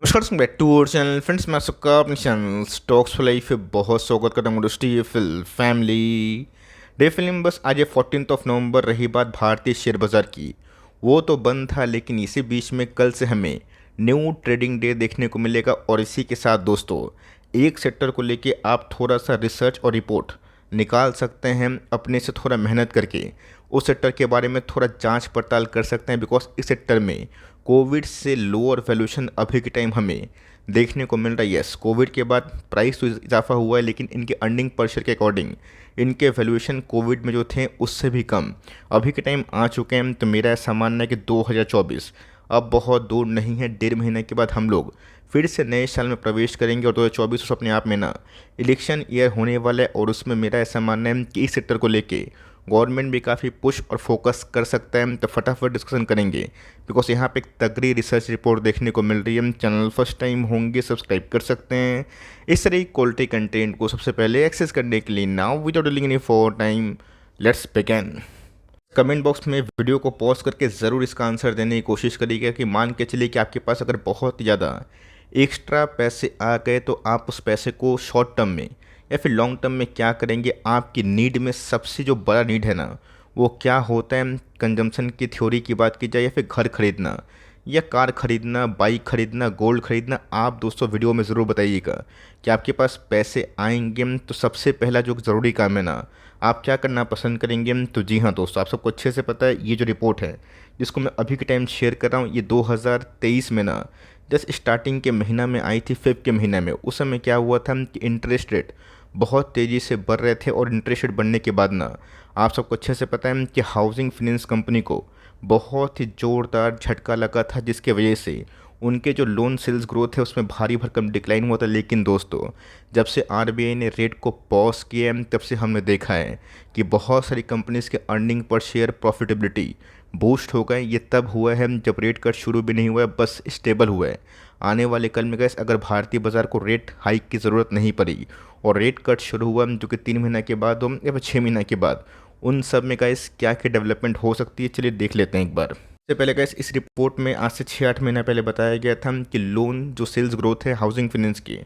नमस्कार back to our channel friends. मैं सबका अपने चैनल स्टॉक्स फॉर लाइफ पे बहुत स्वागत करता हूँ। इंडस्ट्री फिल फैमिली डे फिल्म बस आज 14 नवंबर। रही बात भारतीय शेयर बाजार की, वो तो बंद था, लेकिन इसी बीच में कल से हमें न्यू ट्रेडिंग डे देखने को मिलेगा। और इसी के साथ दोस्तों, एक सेक्टर को लेके आप थोड़ा सा रिसर्च और रिपोर्ट निकाल सकते हैं अपने से, थोड़ा मेहनत करके उस सेक्टर के बारे में थोड़ा जांच पड़ताल कर सकते हैं। बिकॉज इस सेक्टर में कोविड से लोअर वैल्यूएशन अभी के टाइम हमें देखने को मिल रहा है। यस, कोविड के बाद प्राइस तो इजाफा हुआ है, लेकिन इनके अर्निंग पर शेयर के अकॉर्डिंग इनके वैल्यूएशन कोविड में जो थे उससे भी कम अभी के टाइम आ चुके हैं। तो मेरा ऐसा मानना है कि 2024 अब बहुत दूर नहीं है। 1.5 महीने के बाद हम लोग फिर से नए साल में प्रवेश करेंगे। और 2024 अपने आप में ना इलेक्शन ईयर होने वाला है, और उसमें मेरा ऐसा मानना है कि इस सेक्टर को लेके गवर्नमेंट भी काफ़ी पुश और फोकस कर सकता है। तो फटाफट डिस्कशन करेंगे, बिकॉज यहाँ पे एक तगड़ी रिसर्च रिपोर्ट देखने को मिल रही है। चैनल फर्स्ट टाइम होंगे सब्सक्राइब कर सकते हैं इस तरह की क्वालिटी कंटेंट को सबसे पहले एक्सेस करने के लिए। Now without delaying any for time, let's begin. Comment box में वीडियो को पॉज करके ज़रूर इसका आंसर देने की कोशिश करिएगा कि मान के चलिए कि आपके पास अगर बहुत ज़्यादा एक्स्ट्रा पैसे आ गए तो आप उस पैसे को शॉर्ट टर्म में या फिर लॉन्ग टर्म में क्या करेंगे। आपकी नीड में सबसे जो बड़ा नीड है ना, वो क्या होता है। कंजम्पशन की थ्योरी की बात की जाए या फिर घर खरीदना या कार खरीदना, बाइक खरीदना, गोल्ड खरीदना, आप दोस्तों वीडियो में ज़रूर बताइएगा कि आपके पास पैसे आएंगे तो सबसे पहला जो ज़रूरी काम है ना, आप क्या करना पसंद करेंगे। तो जी हाँ दोस्तों, आप सबको अच्छे से पता है, ये जो रिपोर्ट है जिसको मैं अभी के टाइम शेयर कर रहा हूँ, ये 2023 में ना जस्ट स्टार्टिंग के महीना में आई थी, फेब के महीने में। उस समय क्या हुआ था कि इंटरेस्ट रेट बहुत तेज़ी से बढ़ रहे थे, और इंटरेस्ट रेट बढ़ने के बाद ना आप सबको अच्छे से पता है कि हाउसिंग फिनेंस कंपनी को बहुत ही ज़ोरदार झटका लगा था, जिसके वजह से उनके जो लोन सेल्स ग्रोथ है उसमें भारी भरकम डिक्लाइन हुआ था। लेकिन दोस्तों, जब से आरबीआई ने रेट को पॉज किया है, तब से हमने देखा है कि बहुत सारी कंपनीज के earning per share profitability boost हो गए। ये तब हुआ है जब रेट कट शुरू भी नहीं हुआ है, बस स्टेबल हुआ है। आने वाले कल में गैस अगर भारतीय बाज़ार को रेट हाइक की ज़रूरत नहीं पड़ी और रेट कट शुरू हुआ जो कि 3 महीना के बाद हो या फिर 6 महीना के बाद, उन सब में गैस क्या क्या डेवलपमेंट हो सकती है, चलिए देख लेते हैं एक बार। सबसे पहले गैस इस रिपोर्ट में आज से 6-8 महीना पहले बताया गया था कि लोन जो सेल्स ग्रोथ है हाउसिंग फाइनेंस की,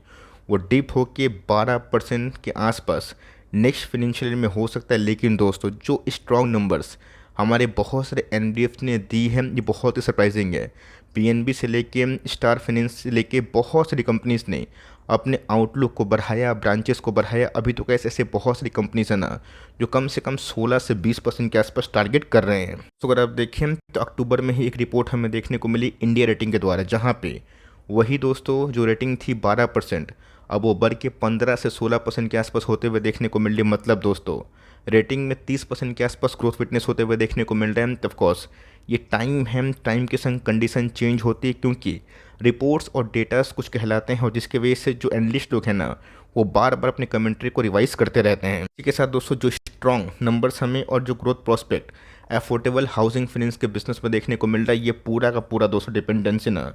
वो डिप होके 12% के आसपास नेक्स्ट फाइनेंशियल ईयर में हो सकता है। लेकिन दोस्तों, जो स्ट्रॉन्ग नंबर्स हमारे बहुत सारे एनडीएफ ने दी हैं, ये बहुत ही सरप्राइजिंग है। पीएनबी से लेके स्टार फाइनेंस से लेके बहुत सारी कंपनीज ने अपने आउटलुक को बढ़ाया, ब्रांचेस को बढ़ाया। अभी तो कैसे ऐसे बहुत सारी कंपनीज है ना जो कम से कम 16 से 20% के आसपास टारगेट कर रहे हैं। तो अगर आप देखें तो अक्टूबर में ही एक रिपोर्ट हमें देखने को मिली इंडिया रेटिंग के द्वारा, जहाँ पे वही दोस्तों जो रेटिंग थी 12%, अब वो बढ़ के 15 से 16% के आसपास होते हुए देखने को मिल रही है। मतलब दोस्तों, रेटिंग में 30% के आसपास ग्रोथ विटनेस होते हुए देखने को मिल रहा है। ऑफकोर्स ये टाइम है, टाइम के संग कंडीशन चेंज होती है, क्योंकि रिपोर्ट्स और डेटास कुछ कहलाते हैं, और जिसके वजह से जो एनालिस्ट लोग हैं ना, वो बार बार अपने कमेंट्री को रिवाइज करते रहते हैं। इसी के साथ दोस्तों, जो स्ट्रॉन्ग नंबर्स हमें और जो growth prospect affordable housing finance के बिजनेस में देखने को मिल रहा है, ये पूरा का पूरा दोस्तों डिपेंडेंसी ना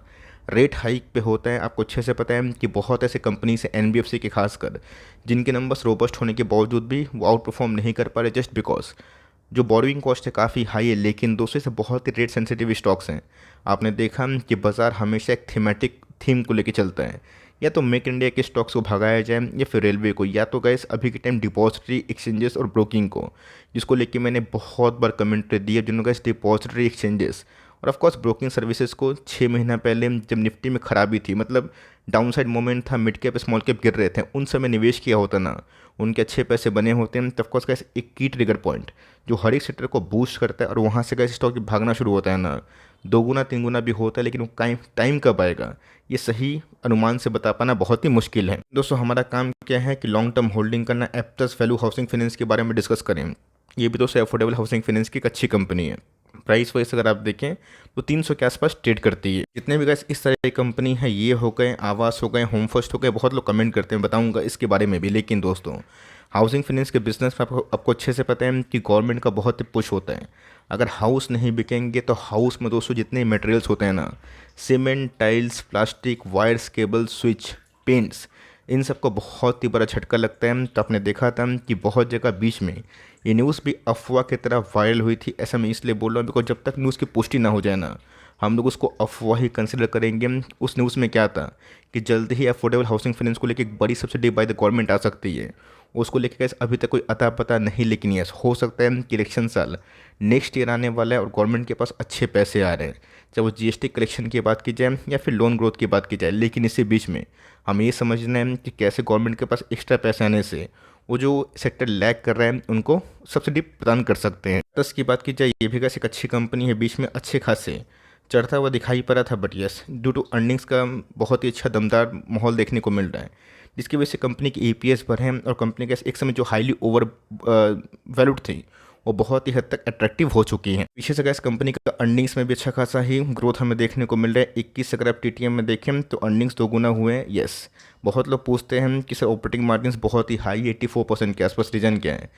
रेट हाइक पे होता है। आपको अच्छे से पता है कि बहुत ऐसे कंपनीज हैं एनबीएफसी के खासकर, जिनके नंबर्स रोबस्ट होने के बावजूद भी वो आउट परफॉर्म नहीं कर पा रहे, जस्ट बिकॉज जो बोरोइंग कॉस्ट है काफ़ी हाई है। लेकिन दोस्तों, से बहुत ही रेट सेंसिटिव स्टॉक्स हैं। आपने देखा कि बाज़ार हमेशा एक थीमेटिक थीम को लेकर चलता है, या तो मेक इंडिया के स्टॉक्स को भगाया जाए या फिर रेलवे को, या तो गैस अभी के टाइम डिपॉजिटरी एक्सचेंजेस और ब्रोकिंग को, जिसको लेके मैंने बहुत बार कमेंट्री दी है। जिन्होंने गैस डिपॉजिटरी एक्सचेंजेस और ऑफकोर्स ब्रोकिंग सर्विसेज को 6 महीना पहले जब निफ्टी में खराबी थी, मतलब डाउनसाइड मोमेंट था, मिड कैप स्मॉल कैप गिर रहे थे, उन समय निवेश किया होता ना, उनके अच्छे पैसे बने होते हैं। तो ऑफकोर्स गैस एक की ट्रिगर पॉइंट जो हर एक सेक्टर को बूस्ट करता है, और वहाँ से गैस स्टॉक भागना शुरू होता है ना, 2 गुना 3 गुना भी होता है। लेकिन वो टाइम कब आएगा, ये सही अनुमान से बता पाना बहुत ही मुश्किल है। दोस्तों, हमारा काम क्या है कि लॉन्ग टर्म होल्डिंग करना। एप्टस वैल्यू हाउसिंग फाइनेंस के बारे में डिस्कस करें। ये भी दोस्तों अफोर्डेबल हाउसिंग फाइनेंस की एक अच्छी कंपनी है। प्राइस वाइज अगर आप देखें तो 300 के आसपास ट्रेड करती है। जितने भी गैस इस तरह की कंपनी है, ये हो गए, आवास हो गए, होम फर्स्ट हो गए, बहुत लोग कमेंट करते हैं, बताऊंगा इसके बारे में भी। लेकिन दोस्तों, हाउसिंग फाइनेंस के बिजनेस में आपको अच्छे से पता है कि गवर्नमेंट का बहुत ही पुश होता है। अगर हाउस नहीं बिकेंगे तो हाउस में दोस्तों जितने मटेरियल्स होते हैं ना, cement, tiles, plastic, wires, cable, switch, paints, इन सबको बहुत ही बड़ा झटका लगता है। तो आपने देखा था कि बहुत जगह बीच में ये न्यूज़ भी अफवाह की तरह वायरल हुई थी। ऐसा मैं इसलिए बोल रहा हूँ बिकॉज जब तक न्यूज़ की पुष्टि ना हो जाए ना, हम लोग उसको अफवाह ही कंसिडर करेंगे। उस न्यूज़ में क्या था कि जल्द ही अफोर्डेबल हाउसिंग फाइनेंस को लेकर एक बड़ी सब्सिडी बाय द गवर्नमेंट आ सकती है। उसको लेकर कैसे अभी तक कोई अता पता नहीं, लेकिन यस हो सकता है कि इलेक्शन साल नेक्स्ट ईयर आने वाला है और गवर्नमेंट के पास अच्छे पैसे आ रहे हैं, चाहे वो जीएसटी कलेक्शन की बात की जाए या फिर लोन ग्रोथ की बात की जाए। लेकिन इसी बीच में हमें ये समझना है कि कैसे गवर्नमेंट के पास एक्स्ट्रा पैसे आने से वो जो सेक्टर लैग कर रहे हैं उनको सब्सिडी प्रदान कर सकते हैं। दस की बात की जाए, ये भी कैसे एक अच्छी कंपनी है, बीच में अच्छे खासे चढ़ता हुआ दिखाई पड़ा था, but yes due to earnings का बहुत ही अच्छा दमदार माहौल देखने को मिल रहा है, जिसकी वजह से कंपनी की ईपीएस बढ़े हैं और कंपनी का एक समय जो हाईली ओवर वैल्यूड थी वो बहुत ही हद तक अट्रैक्टिव हो चुकी हैं। पीछे से गैस कंपनी का अर्निंग्स में भी अच्छा खासा ही ग्रोथ हमें देखने को मिल रहा है। 21 अगर आप टीटीएम में देखें तो अर्निंग्स दोगुना हुए हैं। यस, बहुत लोग पूछते हैं कि सर ऑपरेटिंग मार्जिन बहुत ही हाई 84% के आसपास, रीजन क्या है?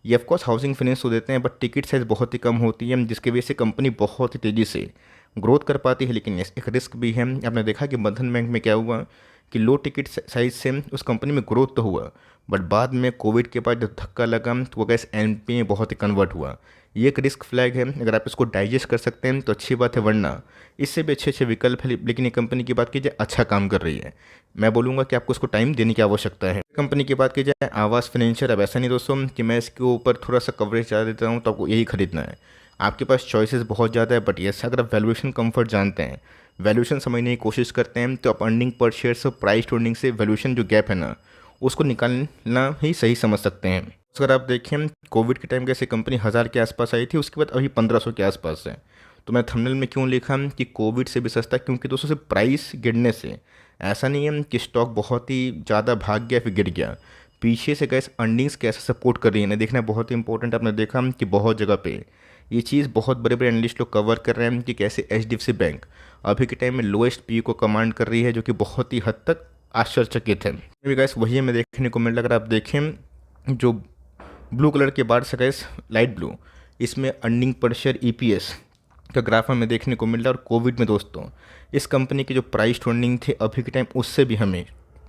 ये ऑफकोर्स हाउसिंग फाइनेंस तो देते हैं, बट टिकट साइज़ बहुत ही कम होती है, जिसकी वजह से कंपनी बहुत ही तेज़ी से ग्रोथ कर पाती है। लेकिन यस एक रिस्क भी है। आपने देखा कि बंधन बैंक में क्या हुआ कि लो टिकट साइज से उस कंपनी में ग्रोथ तो हुआ, बट बाद में कोविड के बाद जब धक्का लगा तो वो गैस एनपी में बहुत ही कन्वर्ट हुआ। ये एक रिस्क फ्लैग है, अगर आप इसको डाइजेस्ट कर सकते हैं तो अच्छी बात है, वरना इससे भी अच्छे अच्छे विकल्प है। लेकिन ये कंपनी की बात की जाए अच्छा काम कर रही है, मैं बोलूँगा कि आपको उसको टाइम देने की आवश्यकता है। कंपनी की बात की जाए आवास फाइनेंशियल, अब ऐसा नहीं दोस्तों कि मैं इसके ऊपर थोड़ा सा कवरेज ज़्यादा देता हूँ तो आपको यही खरीदना है। आपके पास चॉइसेस बहुत ज़्यादा है, बट यस अगर आप वैल्यूएशन कंफर्ट जानते हैं, वैल्यूएशन समझने की कोशिश करते हैं, तो आप अर्निंग पर शेयर से प्राइस टू अर्निंग से वैल्यूएशन जो गैप है ना उसको निकालना ही सही समझ सकते हैं। अगर आप देखें कोविड के टाइम कैसे कंपनी 1000 के आसपास आई थी, उसके बाद अभी 1500 के आसपास है। तो मैं थंबनेल में क्यों लिखा कि कोविड से भी सस्ता, क्योंकि दोस्तों से प्राइस गिरने से ऐसा नहीं है कि स्टॉक बहुत ही ज़्यादा भाग गया फिर गिर गया। पीछे से गैस अर्निंग्स कैसे सपोर्ट कर रही है ना, देखना बहुत ही इंपॉर्टेंट। आपने देखा कि बहुत जगह पे ये चीज़ बहुत बड़े बड़े एनालिस्ट लोग कवर कर रहे हैं कि कैसे एचडीएफसी बैंक अभी के टाइम में लोएस्ट पी को कमांड कर रही है, जो कि बहुत ही हद तक आश्चर्यचकित है। गैस वही हमें देखने को मिल रहा है। अगर आप देखें जो ब्लू कलर के बार से गैस लाइट ब्लू, इसमें अर्निंग पर शेयर ईपीएस का ग्राफ हमें देखने को मिल रहा है। और कोविड में दोस्तों इस कंपनी की जो प्राइस टू अर्निंग थे अभी के टाइम उससे भी हमें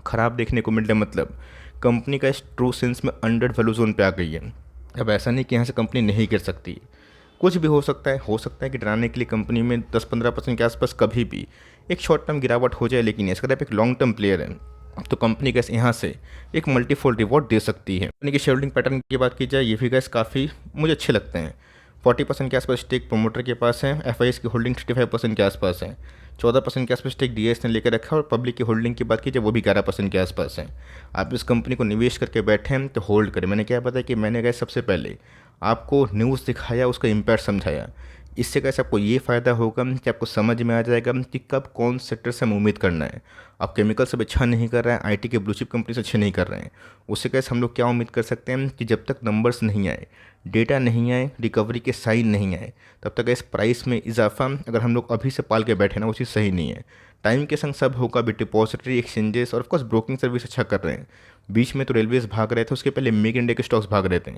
ख़राब देखने को मिल रहा है। मतलब कंपनी का इस ट्रू सेंस में अंडर वैल्यू जोन पे आ गई है। अब ऐसा नहीं कि यहाँ से कंपनी नहीं गिर सकती, कुछ भी हो सकता है कि डराने के लिए कंपनी में 10-15% के आसपास कभी भी एक शॉर्ट टर्म गिरावट हो जाए। लेकिन इसका आप एक लॉन्ग टर्म प्लेयर है तो कंपनी गैस यहाँ से एक मल्टीफोल्ड रिवॉर्ड दे सकती है। कंपनी के शेयर होल्डिंग पैटर्न की बात की जाए, ये भी गैस काफ़ी मुझे अच्छे लगते हैं। 40% के आसपास स्टेक प्रोमोटर के पास है, एफआईएस की होल्डिंग 35% के आसपास है, 14% के आसपास स्टेक डीएस ने लेकर रखा है, और पब्लिक की होल्डिंग की बात की जाए वो भी 11% के आसपास है। आप इस कंपनी को निवेश करके बैठे हैं तो होल्ड करें। मैंने क्या बताया कि मैंने गैस सबसे पहले आपको न्यूज़ दिखाया, उसका इम्पैक्ट समझाया। इससे कैसे आपको ये फ़ायदा होगा कि आपको समझ में आ जाएगा कि कब कौन सेक्टर से हमें उम्मीद करना है। आप केमिकल से अच्छा नहीं कर रहे हैं, आईटी के ब्लूचिप कंपनी से अच्छे नहीं कर रहे हैं, उससे कैसे हम लोग क्या उम्मीद कर सकते हैं कि जब तक नंबर्स नहीं आए, डेटा नहीं आए, रिकवरी के साइन नहीं आए, तब तक इस प्राइस में इजाफा अगर हम लोग अभी से पाल के बैठे ना वो चीज़ सही नहीं है। टाइम के संग सब होगा भी। डिपॉजिटरी एक्सचेंजेस और ऑफकोर्स ब्रोकिंग सर्विस अच्छा कर रहे हैं। बीच में तो रेलवेज भाग रहे थे, उसके पहले मेक इंडिया के स्टॉक्स भाग रहे थे।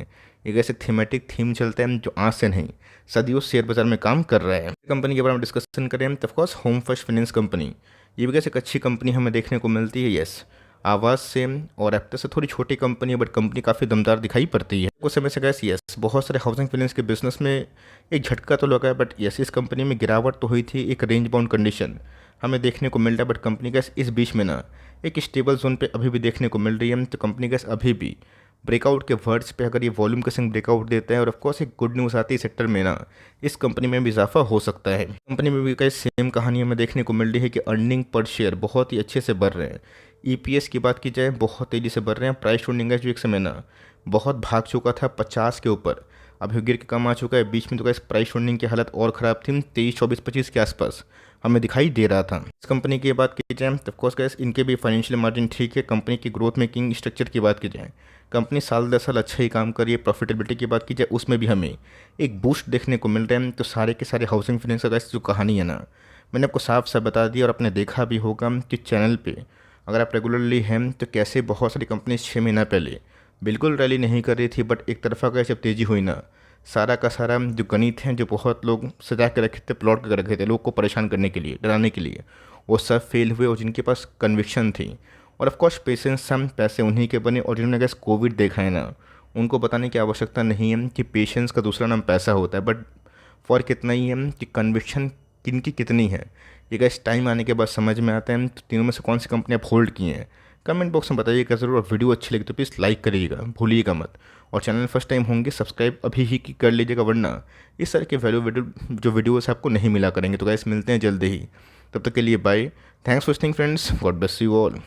एक ऐसे थीमेटिक थीम चलते हैं जो आज से नहीं सदियों शेयर बाजार में काम कर रहे हैं। कंपनी के बारे में डिस्कशन करें तो of course home first finance company, ये भी कैसे एक अच्छी कंपनी हमें देखने को मिलती है। यस आवाज़ से और एप्टर से थोड़ी छोटी कंपनी है, बट कंपनी काफ़ी दमदार दिखाई पड़ती है। कुछ समय से गैस यस बहुत सारे हाउसिंग फाइनेंस के बिजनेस में एक झटका तो लगा है, बट यस इस कंपनी में गिरावट तो हुई थी। एक रेंज बाउंड कंडीशन हमें देखने को मिल रहा है, बट कंपनी गैस इस बीच में ना एक स्टेबल जोन पे अभी भी देखने को मिल रही है। तो कंपनी गैस अभी भी ब्रेकआउट के वर्ड्स पे अगर ये वॉल्यूम के संग ब्रेकआउट देता है और ऑफकोर्स एक गुड न्यूज़ आती है सेक्टर में ना, इस कंपनी में भी इजाफा हो सकता है। कंपनी में भी कई सेम कहानी हमें देखने को मिल रही है कि अर्निंग पर शेयर बहुत ही अच्छे से बढ़ रहे हैं। ईपीएस की बात की जाए बहुत तेज़ी से बढ़ रहे हैं। प्राइस टू अर्निंग जो एक समय ना बहुत भाग चुका था 50 के ऊपर, अभी गिर के कम आ चुका है। बीच में तो गैस प्राइस टू अर्निंग की हालत और ख़राब थी, 23, 24, 25 के आसपास हमें दिखाई दे रहा था। इस कंपनी की बात की जाए तो ऑफकोर्स गैस इनके भी फाइनेंशियल मार्जिन ठीक है। कंपनी की ग्रोथ मेकिंग स्ट्रक्चर की बात की जाए, कंपनी साल 10 साल अच्छा ही काम कर रही है। प्रॉफिटेबिलिटी की बात की जाए उसमें भी हमें एक बूस्ट देखने को मिल रहा है। तो सारे के सारे हाउसिंग फाइनेंस का गैस जो कहानी है ना, मैंने आपको साफ साफ बता दी और आपने देखा भी होगा कि चैनल पे अगर आप रेगुलरली हैं तो कैसे बहुत सारी कंपनी 6 महीना पहले बिल्कुल रैली नहीं कर रही थी, बट एक तरफा का जब तेज़ी हुई ना, सारा का सारा जो गणित हैं जो बहुत लोग सजा के रखे थे, प्लॉट कर रखे थे लोग को परेशान करने के लिए, डराने के लिए, वो सब फेल हुए। और जिनके पास कन्विक्शन थी और ऑफकोर्स पेशेंस, हम पैसे उन्हीं के बने। और जिन्होंने गैस कोविड देखा है ना, उनको बताने की आवश्यकता नहीं है कि पेशेंस का दूसरा नाम पैसा होता है, बट फ़र्क इतना ही है कि कन्विक्शन किनकी कितनी है, ये गाइस टाइम आने के बाद समझ में आता है। तो तीनों में से कौन सी कंपनी आप होल्ड किए हैं कमेंट बॉक्स में बताइएगा ज़रूर। और वीडियो अच्छी लगी तो प्लीज़ लाइक करिएगा, भूलिएगा मत। और चैनल फर्स्ट टाइम होंगे सब्सक्राइब अभी ही कर लीजिएगा, वरना इस तरह के जो वीडियोस आपको नहीं मिला करेंगे। तो गाइस मिलते हैं जल्दी ही, तब तक के लिए bye. Thanks for watching friends, God bless you all.